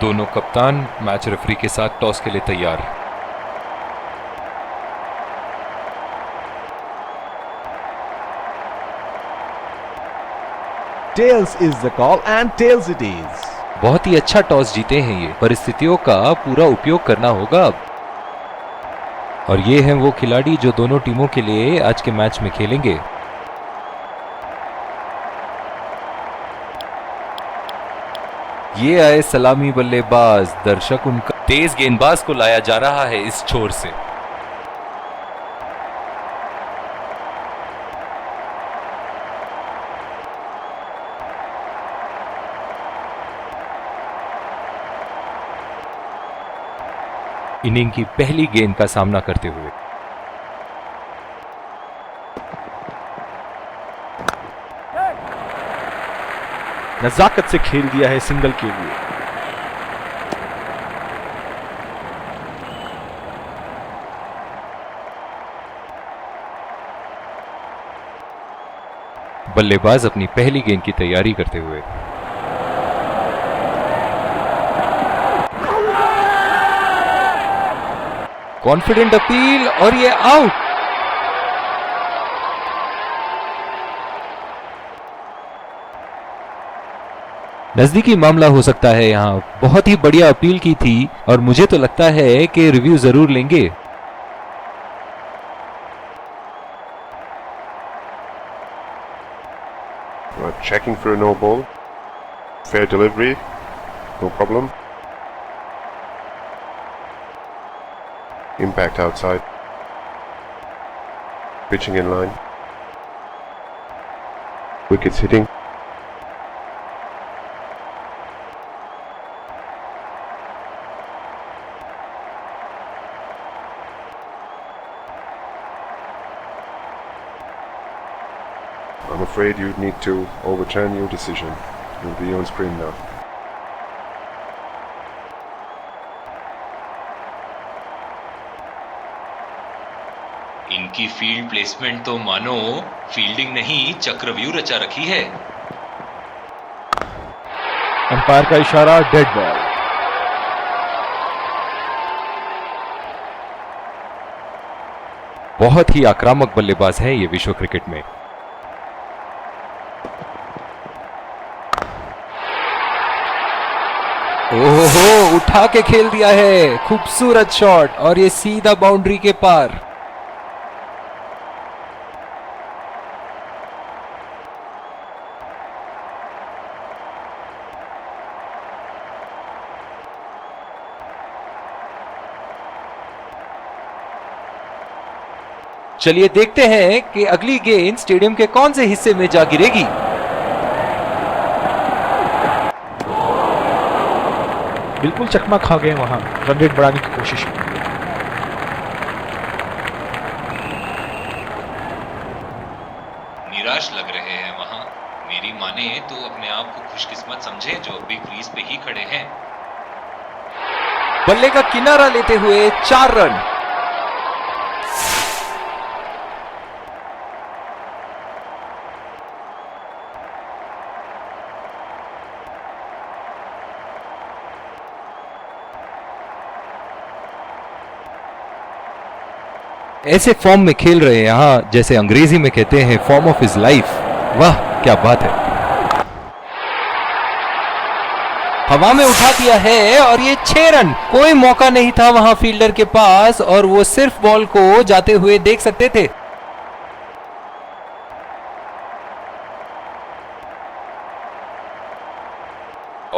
दोनों कप्तान match referee के साथ टॉस के लिए तैयार। Tails is the call and tails it is. बहुत ही अच्छा टॉस जीते हैं ये, परिस्थितियों का पूरा उपयोग करना होगा अब। और ये हैं वो खिलाड़ी जो दोनों टीमों के लिए आज के मैच में खेलेंगे। ये आए सलामी बल्लेबाज, दर्शक उनका तेज गेंदबाज को लाया जा रहा है इस छोर से। इनिंग की पहली गेंद का सामना करते हुए नजाकत से खेल दिया है सिंगल के लिए। बल्लेबाज अपनी पहली गेंद की तैयारी करते हुए कॉन्फिडेंट अपील और ये आउट। नजदीकी मामला हो सकता है यहां। बहुत ही बढ़िया अपील की थी और मुझे तो लगता है कि रिव्यू जरूर लेंगे। Checking for a no ball. Fair delivery. No problem. Impact outside. Pitching in line. Wickets hitting. I'm afraid you'd need to overturn your decision. You'll be on screen now. इनकी फील्ड प्लेसमेंट तो मानो fielding नहीं चक्रव्यूह रचा रखी है। Umpire का इशारा, डेड बॉल। बहुत ही आक्रामक बल्लेबाज है ये विश्व क्रिकेट में। ओहो, उठा के खेल दिया है, खूबसूरत शॉट और ये सीधा बाउंड्री के पार। चलिए देखते हैं कि अगली गेंद स्टेडियम के कौन से हिस्से में जा गिरेगी। बिल्कुल चकमा खा गए वहां, रन रेट बढ़ाने की कोशिश में। निराश लग रहे हैं वहां। मेरी माने तो अपने आप को खुशकिस्मत समझे जो अभी क्रीज पे ही खड़े हैं। बल्ले का किनारा लेते हुए 4 रन। ऐसे फॉर्म में खेल रहे हैं यहां, जैसे अंग्रेजी में कहते हैं फॉर्म ऑफ हिज लाइफ। वाह क्या बात है। हवा में उठा दिया है और ये 6 रन। कोई मौका नहीं था वहां फील्डर के पास और वो सिर्फ बॉल को जाते हुए देख सकते थे।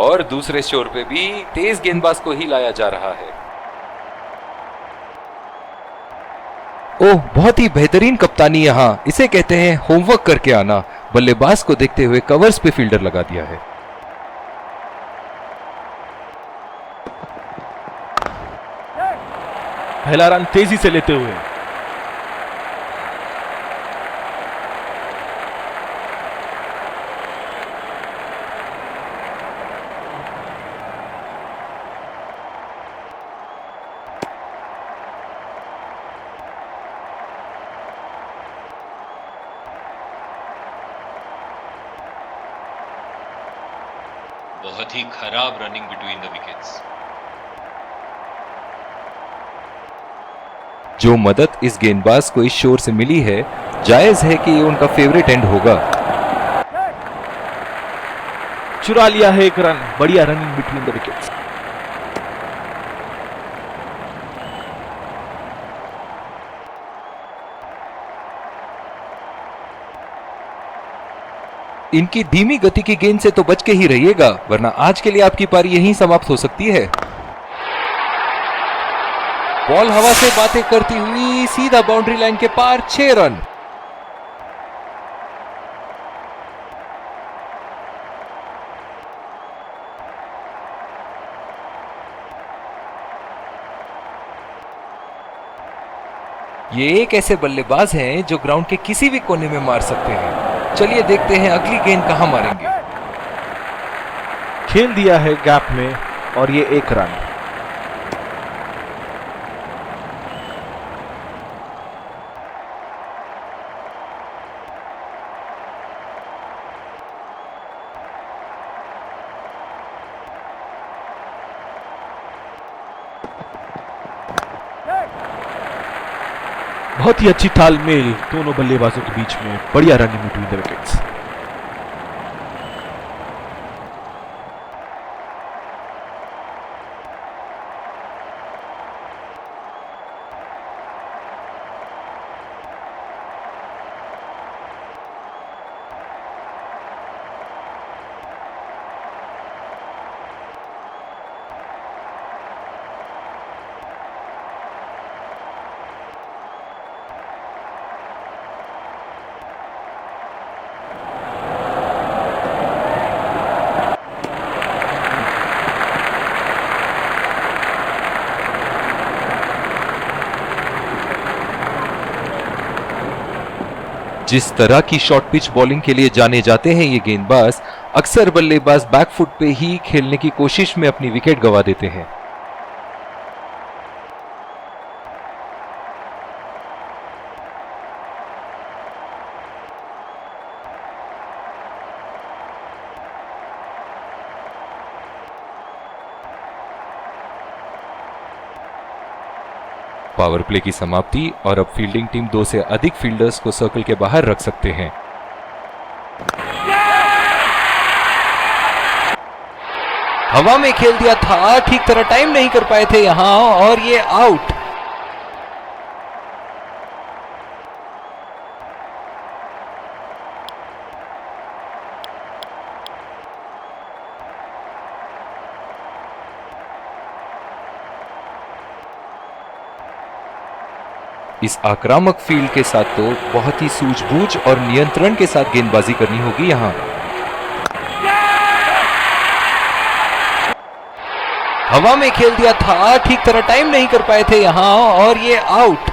और दूसरे छोर पे भी तेज गेंदबाज को ही लाया जा रहा है। ओह, बहुत ही बेहतरीन कप्तानी यहां। इसे कहते हैं होमवर्क करके आना। बल्लेबाज को देखते हुए कवर्स पे फील्डर लगा दिया है। पहला रन तेजी से लेते हुए बहुत ही खराब रनिंग बिटवीन द विकेट्स। जो मदद इस गेंदबाज को इस शोर से मिली है, जायज है कि ये उनका फेवरेट एंड होगा। चुरा लिया है एक रन, बढ़िया रनिंग बिटवीन द विकेट्स। इनकी धीमी गति की गेंद से तो बच के ही रहिएगा, वरना आज के लिए आपकी पारी यहीं समाप्त हो सकती है। बॉल हवा से बातें करती हुई सीधा बाउंड्री लाइन के पार, 6 रन। ये एक ऐसे बल्लेबाज हैं जो ग्राउंड के किसी भी कोने में मार सकते हैं। चलिए देखते हैं अगली गेंद कहां मारेंगे। खेल दिया है गैप में और ये एक रन। बहुत ही अच्छी तालमेल दोनों बल्लेबाजों के बीच में, बढ़िया रनिंग बिटवीन द विकेट्स। जिस तरह की शॉर्ट पिच बॉलिंग के लिए जाने जाते हैं ये गेंदबाज, अक्सर बल्लेबाज बैकफुट पे ही खेलने की कोशिश में अपनी विकेट गंवा देते हैं। पावर प्ले की समाप्ति और अब फील्डिंग टीम 2 से अधिक फील्डर्स को सर्कल के बाहर रख सकते हैं। हवा में खेल दिया था, ठीक तरह टाइम नहीं कर पाए थे यहां और ये आउट। इस आक्रामक फील्ड के साथ तो बहुत ही सूझबूझ और नियंत्रण के साथ गेंदबाजी करनी होगी यहां। हवा में खेल दिया था, ठीक तरह टाइम नहीं कर पाए थे यहां और ये आउट।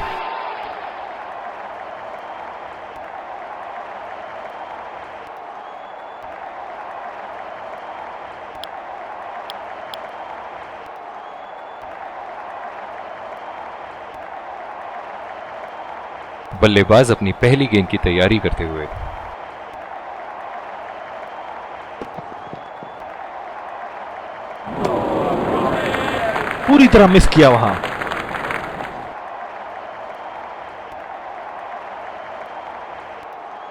बल्लेबाज अपनी पहली गेंद की तैयारी करते हुए पूरी तरह मिस किया वहां।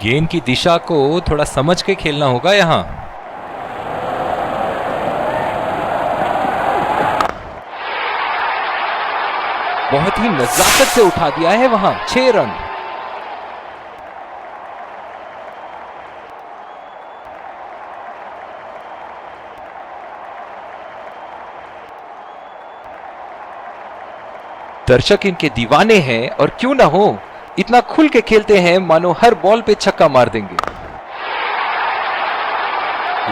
गेंद की दिशा को थोड़ा समझ के खेलना होगा यहां। बहुत ही नजाकत से उठा दिया है वहां, 6 रन। दर्शक इनके दीवाने हैं और क्यों ना हो, इतना खुल के खेलते हैं मानो हर बॉल पे छक्का मार देंगे।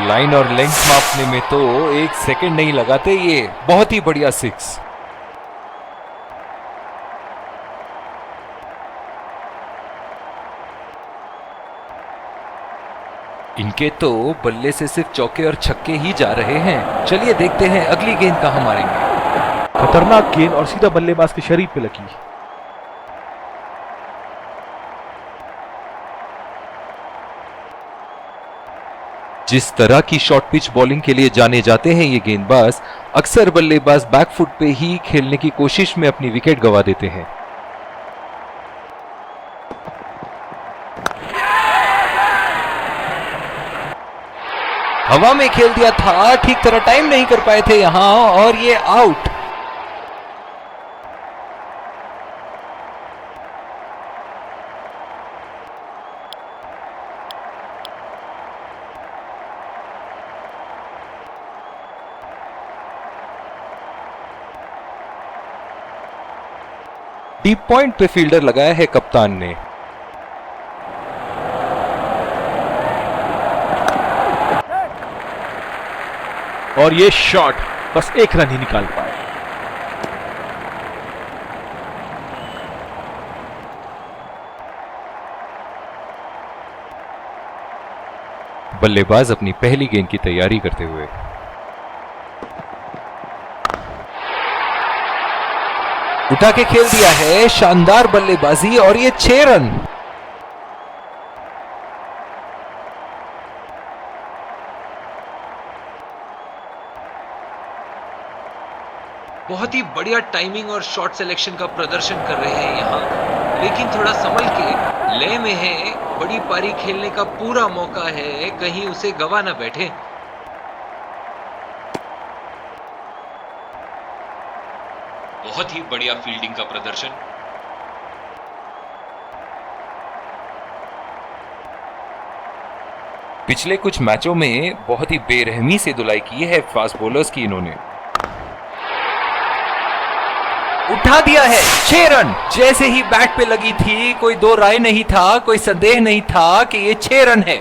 लाइन और लेंथ मापने में तो 1 सेकंड नहीं लगाते ये। बहुत ही बढ़िया 6। इनके तो बल्ले से सिर्फ चौके और छक्के ही जा रहे हैं। चलिए देखते हैं अगली गेंद कहां मारेंगे। खतरनाक गेंद और सीधा बल्लेबाज के शरीर पे लगी। जिस तरह की शॉर्ट पिच बॉलिंग के लिए जाने जाते हैं ये गेंदबाज, अक्सर बल्लेबाज बैकफुट पे ही खेलने की कोशिश में अपनी विकेट गंवा देते हैं। हवा में खेल दिया था, ठीक तरह टाइम नहीं कर पाए थे यहां और ये आउट। डीप पॉइंट पे फील्डर लगाया है कप्तान ने। और ये शॉट बस एक रन ही निकाल पाए। बल्लेबाज अपनी पहली गेंद की तैयारी करते हुए। उठा के खेल दिया है, शानदार बल्लेबाजी और ये 6 रन। बहुत ही बढ़िया टाइमिंग और शॉट सिलेक्शन का प्रदर्शन कर रहे हैं यहाँ, लेकिन थोड़ा संभल के लय में है। बड़ी पारी खेलने का पूरा मौका है, कहीं उसे गवा ना बैठे। बहुत ही बढ़िया फील्डिंग का प्रदर्शन। पिछले कुछ मैचों में बहुत ही बेरहमी से धुलाई की है फास्ट बॉलर्स की इन्होंने। उठा दिया है, 6 रन। जैसे ही बैट पे लगी थी, कोई दो राय नहीं था, कोई संदेह नहीं था कि ये 6 रन है।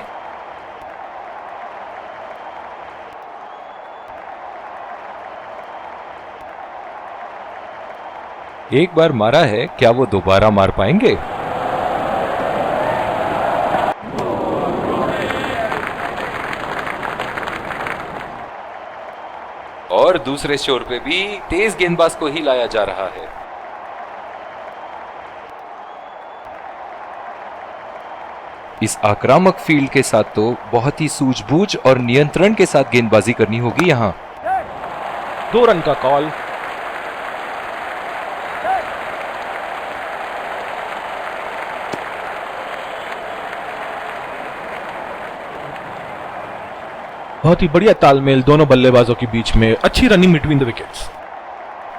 एक बार मारा है, क्या वो दोबारा मार पाएंगे? और दूसरे छोर पे भी तेज गेंदबाज को ही लाया जा रहा है। इस आक्रामक फील्ड के साथ तो बहुत ही सूझबूझ और नियंत्रण के साथ गेंदबाजी करनी होगी यहां। 2 रन का कॉल। बहुत ही बढ़िया तालमेल दोनों बल्लेबाजों के बीच में, अच्छी रनिंग बिटवीन द विकेट्स।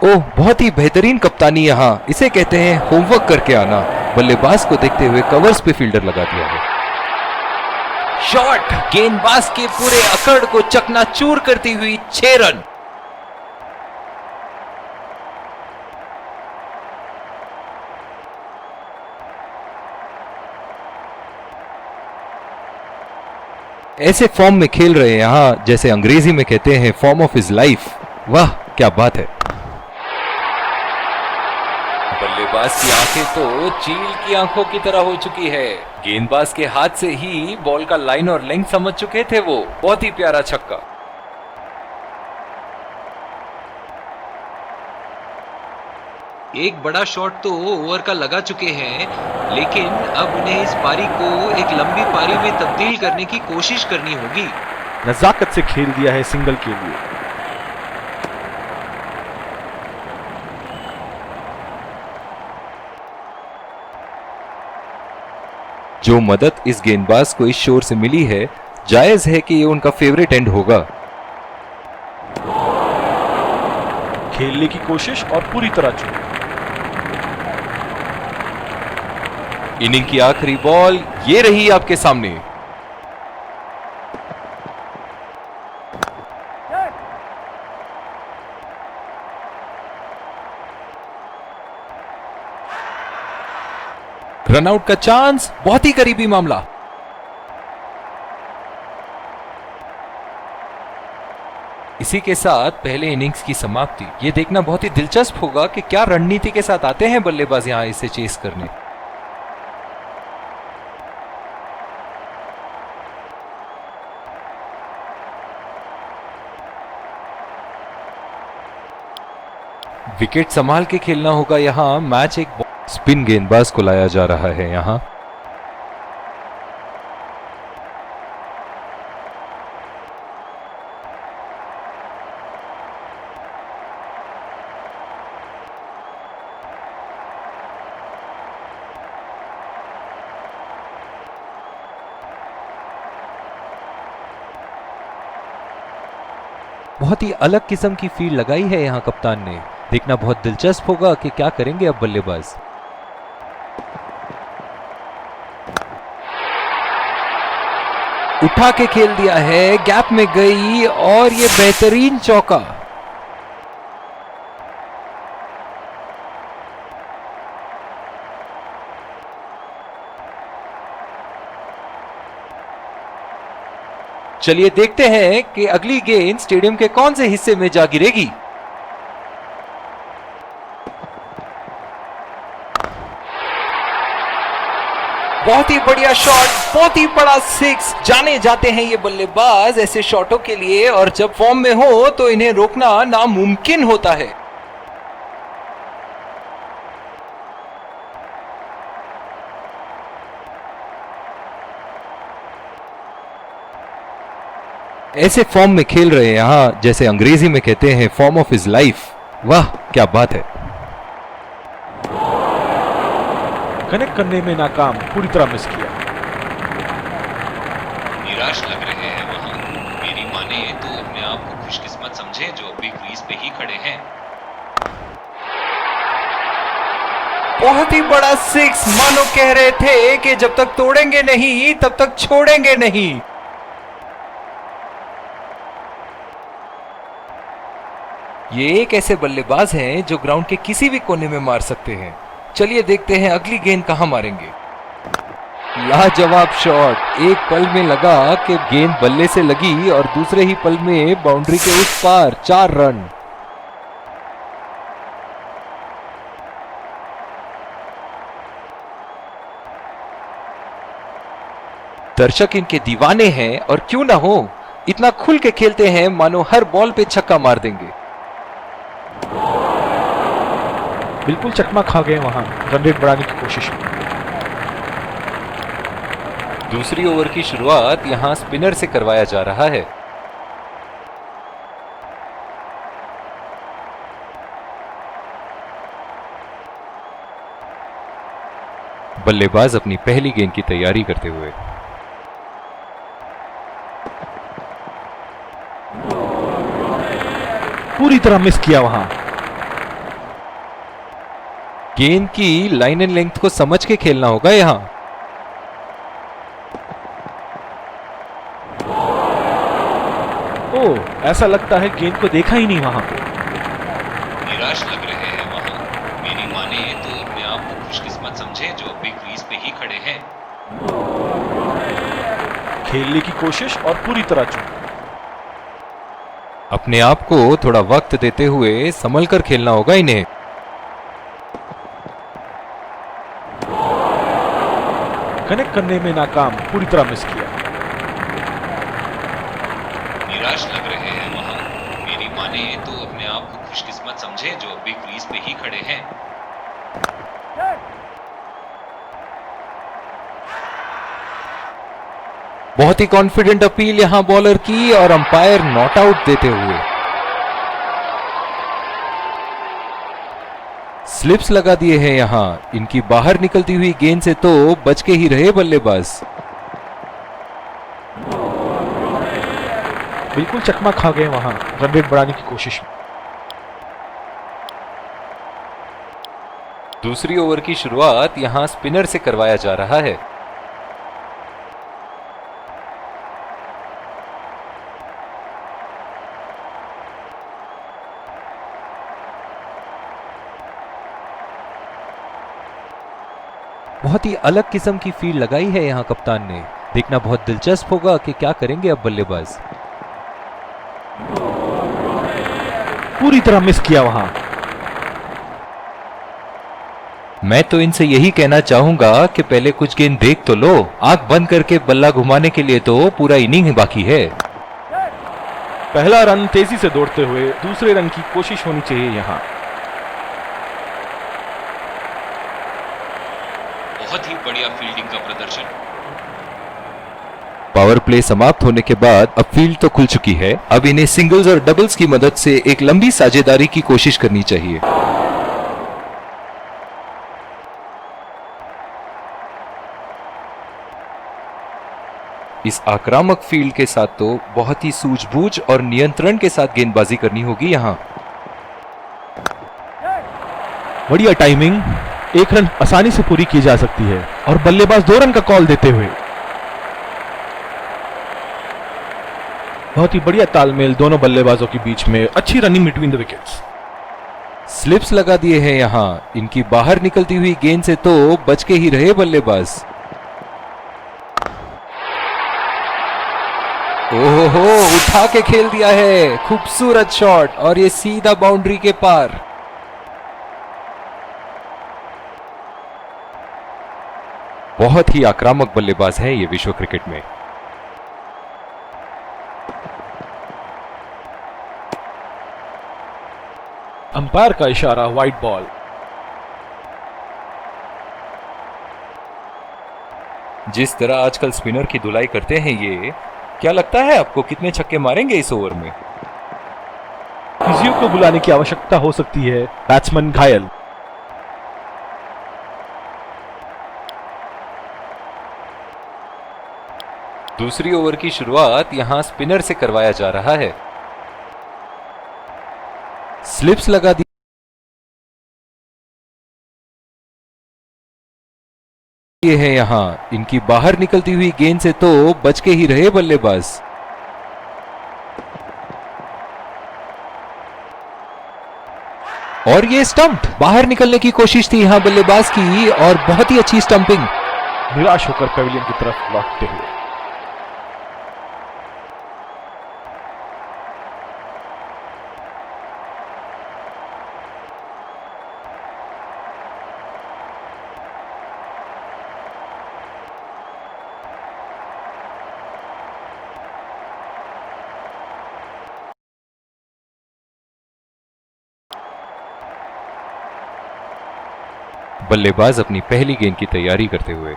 ओह, बहुत ही बेहतरीन कप्तानी यहां, इसे कहते हैं होमवर्क करके आना। बल्लेबाज को देखते हुए कवर्स पे फील्डर लगा दिया है। शॉट गेंदबाज के पूरे अकड़ को चकनाचूर करती हुई 6 रन। ऐसे फॉर्म में खेल रहे हैं यहां, जैसे अंग्रेजी में कहते हैं फॉर्म ऑफ हिज लाइफ। वाह क्या बात है। बल्लेबाज की आंखें तो चील की आंखों की तरह हो चुकी है। गेंदबाज के हाथ से ही बॉल का लाइन और लेंथ समझ चुके थे वो। बहुत ही प्यारा छक्का। एक बड़ा शॉट तो ओवर का लगा चुके हैं, लेकिन अब उन्हें इस पारी को एक लंबी पारी में तब्दील करने की कोशिश करनी होगी। नजाकत से खेल दिया है सिंगल के लिए। जो मदद इस गेंदबाज को इस शोर से मिली है, जायज है कि ये उनका फेवरेट एंड होगा। खेलने की कोशिश और पूरी तरह चूक। इनिंग की आखिरी बॉल ये रही आपके सामने। रनआउट का चांस, बहुत ही करीबी मामला। इसी के साथ पहले इनिंग्स की समाप्ति। यह देखना बहुत ही दिलचस्प होगा कि क्या रणनीति के साथ आते हैं बल्लेबाज यहां इसे चेस करने। विकेट संभाल के खेलना होगा यहां। मैच एक स्पिन गेंदबाज को लाया जा रहा है यहां। बहुत ही अलग किस्म की फील्ड लगाई है यहाँ कप्तान ने। देखना बहुत दिलचस्प होगा कि क्या करेंगे अब बल्लेबाज। उठा के खेल दिया है, गैप में गई और ये बेहतरीन चौका। चलिए देखते हैं कि अगली गेंद स्टेडियम के कौन से हिस्से में जा गिरेगी। बहुत ही बढ़िया शॉट, बहुत ही बड़ा सिक्स। जाने जाते हैं ये बल्लेबाज ऐसे शॉटों के लिए, और जब फॉर्म में हो तो इन्हें रोकना नामुमकिन होता है। ऐसे फॉर्म में खेल रहे हैं यहां, जैसे अंग्रेजी में कहते हैं फॉर्म ऑफ हिज लाइफ। वाह क्या बात है। कनेक्ट करने में नाकाम, पूरी तरह मिस किया। निराश लग रहे हैं वहां। मेरी माने तो अपने आप को खुशकिस्मत समझे जो अभी क्रीज पे ही खड़े हैं। बहुत ही बड़ा सिक्स। मानो कह रहे थे कि जब तक तोड़ेंगे नहीं तब तक छोड़ेंगे नहीं। ये एक ऐसे बल्लेबाज हैं जो ग्राउंड के किसी भी कोने में मार सकते हैं। चलिए देखते हैं अगली गेंद कहां मारेंगे। लाजवाब शॉट। एक पल में लगा कि गेंद बल्ले से लगी और दूसरे ही पल में बाउंड्री के उस पार 4 रन। दर्शक इनके दीवाने हैं, और क्यों ना हो, इतना खुल के खेलते हैं मानो हर बॉल पे छक्का मार देंगे। बिल्कुल चकमा खा गए वहां, रन रेट बढ़ाने की कोशिश में। दूसरी ओवर की शुरुआत यहां स्पिनर से करवाया जा रहा है। बल्लेबाज अपनी पहली गेंद की तैयारी करते हुए। पूरी तरह मिस किया वहां। गेंद की लाइन एंड लेंथ को समझ के खेलना होगा यहां। ओह, ऐसा लगता है गेंद को देखा ही नहीं वहां पे। निराश लग रहे हैं वहां। मेरी माने तो अपने आप को खुशकिस्मत समझे जो अभी क्रीज पे ही खड़े हैं। खेलने की कोशिश और पूरी तरह चूक। अपने आप को थोड़ा वक्त देते हुए संभल कर खेलना होगा इन्हें। कनेक्ट करने में नाकाम, पूरी तरह मिस किया। निराश लग रहे हैं वहां। मेरी माने तो अपने आप को खुशकिस्मत समझे जो अभी क्रीज पे ही खड़े हैं। बहुत ही कॉन्फिडेंट अपील यहां बॉलर की, और अंपायर नॉट आउट देते हुए। स्लिप्स लगा दिए हैं यहां। इनकी बाहर निकलती हुई गेंद से तो बच के ही रहे बल्लेबाज। बिल्कुल चकमा खा गए वहां, रन रेट बढ़ाने की कोशिश में। दूसरी ओवर की शुरुआत यहां स्पिनर से करवाया जा रहा है। बहुत ही अलग किस्म की फील्ड लगाई है यहां कप्तान ने। देखना बहुत दिलचस्प होगा कि क्या करेंगे अब बल्लेबाज। पूरी तरह मिस किया वहां। मैं तो इनसे यही कहना चाहूंगा कि पहले कुछ गेंद देख तो लो। आंख बंद करके बल्ला घुमाने के लिए तो पूरा इनिंग ही बाकी है। पहला रन तेजी से दौड़ते हुए दूसरे रन की कोशिश होनी चाहिए यहां। बहुत ही बढ़िया फील्डिंग का प्रदर्शन। पावर प्ले समाप्त होने के बाद अब फील्ड तो खुल चुकी है। अब इन्हें सिंगल्स और डबल्स की मदद से एक लंबी साझेदारी की कोशिश करनी चाहिए। इस आक्रामक फील्ड के साथ तो बहुत ही सूझबूझ और नियंत्रण के साथ गेंदबाजी करनी होगी यहां। बढ़िया टाइमिंग, एक रन आसानी से पूरी की जा सकती है और बल्लेबाज 2 रन का कॉल देते हुए। बहुत ही बढ़िया तालमेल दोनों बल्लेबाजों के बीच में, अच्छी running between the wickets. Slips लगा दिए हैं यहां, इनकी बाहर निकलती हुई गेंद से तो बच के ही रहे बल्लेबाज। ओहो, उठा के खेल दिया है, खूबसूरत शॉट और ये सीधा बाउंड्री के पार। बहुत ही आक्रामक बल्लेबाज है ये विश्व क्रिकेट में। अंपायर का इशारा, वाइड बॉल। जिस तरह आजकल स्पिनर की धुलाई करते हैं ये, क्या लगता है आपको कितने छक्के मारेंगे इस ओवर में? फिजियो को बुलाने की आवश्यकता हो सकती है, बैट्समैन घायल। दूसरी ओवर की शुरुआत यहां स्पिनर से करवाया जा रहा है। स्लिप्स लगा दी ये है यहां, इनकी बाहर निकलती हुई गेंद से तो बच के ही रहे बल्लेबाज। और ये स्टंप, बाहर निकलने की कोशिश थी यहां बल्लेबाज की और बहुत ही अच्छी स्टंपिंग। निराश होकर पेविलियन की तरफ लौटते हुए। बल्लेबाज अपनी पहली गेंद की तैयारी करते हुए।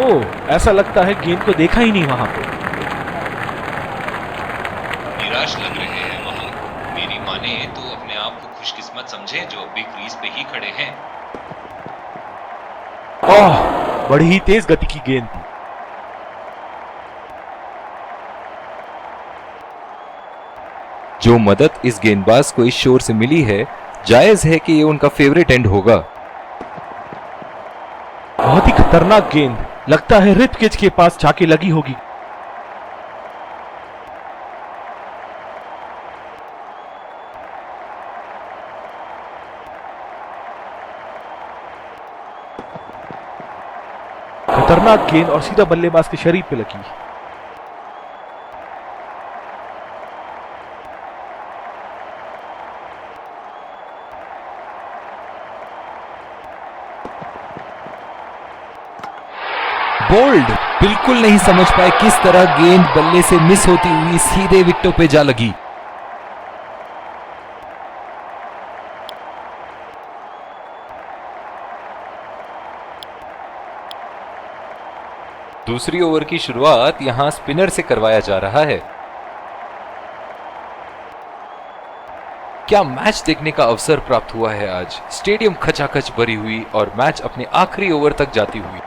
ओह, ऐसा लगता है गेंद को देखा ही नहीं वहां पे। निराश लग रहे हैं वहां। मेरी माने तो अपने आप को खुशकिस्मत समझे जो अभी क्रीज पे ही खड़े हैं। ओह, बड़ी ही तेज गति की गेंद थी। जो मदद इस गेंदबाज को इस शोर से मिली है, जायज है कि ये उनका फेवरेट एंड होगा। बहुत ही खतरनाक गेंद, लगता है रिब केज के पास जाके लगी होगी। खतरनाक गेंद और सीधा बल्लेबाज के शरीर पे लगी। बोल्ड, बिल्कुल नहीं समझ पाए किस तरह गेंद बल्ले से मिस होती हुई सीधे विकेटों पे जा लगी। दूसरी ओवर की शुरुआत यहां स्पिनर से करवाया जा रहा है। क्या मैच देखने का अवसर प्राप्त हुआ है आज। स्टेडियम खचाखच भरी हुई और मैच अपने आखिरी ओवर तक जाती हुई।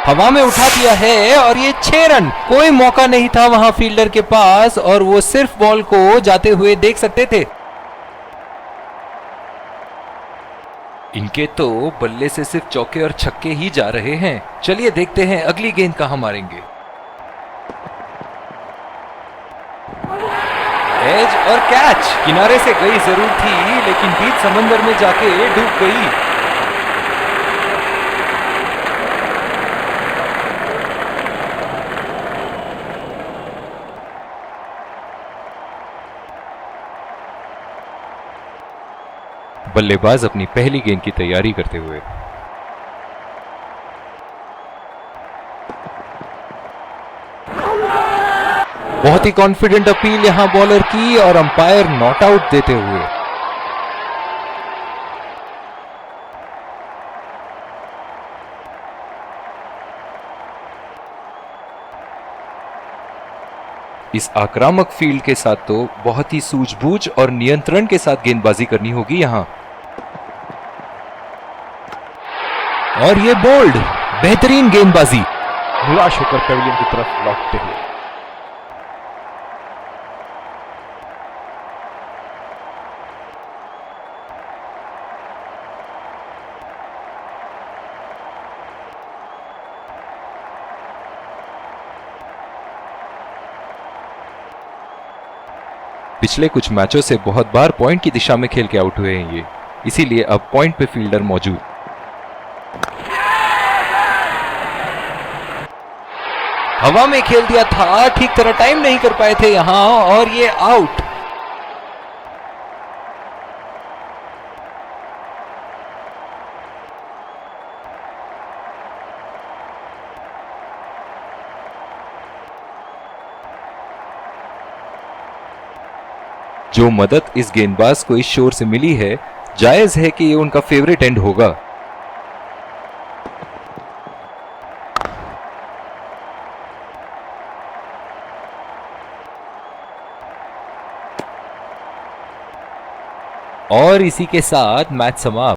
हवा में उठा दिया है और ये 6 रन। कोई मौका नहीं था वहां फील्डर के पास और वो सिर्फ बॉल को जाते हुए देख सकते थे। इनके तो बल्ले से सिर्फ चौके और छक्के ही जा रहे हैं। चलिए देखते हैं अगली गेंद कहां मारेंगे। एज और कैच, किनारे से गई जरूर थी लेकिन बीच समंदर में जाके डूब गई। बल्लेबाज अपनी पहली गेंद की तैयारी करते हुए। बहुत ही कॉन्फिडेंट अपील यहां बॉलर की और अंपायर नॉट आउट देते हुए। इस आक्रामक फील्ड के साथ तो बहुत ही सूझबूझ और नियंत्रण के साथ गेंदबाजी करनी होगी यहां। और ये बोल्ड, बेहतरीन गेंदबाजी। निराश होकर पेविलियन की तरफ लौटते हुए। पिछले कुछ मैचों से बहुत बार पॉइंट की दिशा में खेल के आउट हुए हैं ये, इसीलिए अब पॉइंट पे फील्डर मौजूद। हवा में खेल दिया था, ठीक तरह टाइम नहीं कर पाए थे यहां और ये आउट। जो मदद इस गेंदबाज को इस शोर से मिली है, जायज है कि ये उनका फेवरेट एंड होगा। और इसी के साथ मैच समाप्त।